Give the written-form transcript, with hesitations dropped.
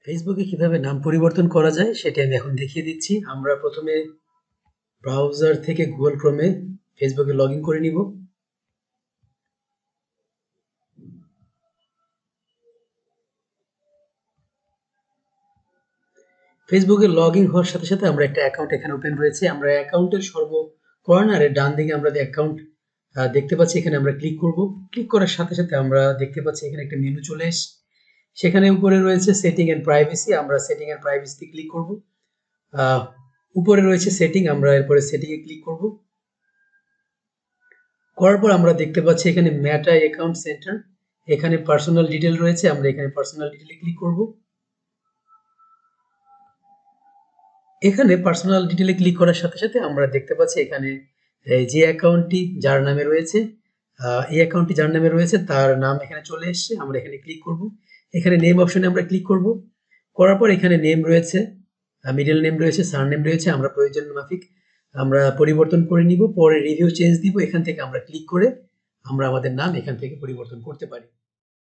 ফেসবুকে কিভাবে নাম পরিবর্তন করা যায় সেটা আমি এখন দেখিয়ে দিচ্ছি। আমরা প্রথমে ব্রাউজার থেকে গুগল ক্রোমে ফেসবুকে লগ ইন করে নিব। ফেসবুকে লগ ইন হওয়ার সাথে সাথে আমরা একটা অ্যাকাউন্ট এখানে ওপেন রয়েছে। আমরা অ্যাকাউন্টের সর্ব কর্নারে ডান দিকে আমরা যে অ্যাকাউন্ট দেখতে পাচ্ছি, এখানে আমরা ক্লিক করব। ক্লিক করার সাথে সাথে আমরা দেখতে পাচ্ছি এখানে একটা মেনু চলে এসেছে। সেখানে উপরে রয়েছে সেটিং এন্ড প্রাইভেসি, আমরা সেটিং এন্ড প্রাইভেসিতে ক্লিক করব। উপরে রয়েছে সেটিং, আমরা এরপরে সেটিং এ ক্লিক করব। করার পর আমরা দেখতে পাচ্ছি এখানে মেটা অ্যাকাউন্ট সেন্টার, এখানে পার্সোনাল ডিটেল রয়েছে, আমরা এখানে পার্সোনাল ডিটেলে ক্লিক করব। এখানে পার্সোনাল ডিটেলে ক্লিক করার সাথে সাথে আমরা দেখতে পাচ্ছি এখানে যে অ্যাকাউন্টটি যার নামে রয়েছে, এই অ্যাকাউন্টটি যার নামে রয়েছে তার নাম এখানে চলে এসেছে। আমরা এখানে ক্লিক করব। এখানে নেম অপশনে আমরা ক্লিক করব। করার পর এখানে নেম রয়েছে, মিডল নেম রয়েছে, সারনেম রয়েছে, আমরা প্রয়োজন মাফিক আমরা পরিবর্তন করে নিব। পরে রিভিউ চেঞ্জ দিব, এখান থেকে আমরা ক্লিক করে আমরা আমাদের নাম এখান থেকে পরিবর্তন করতে পারি।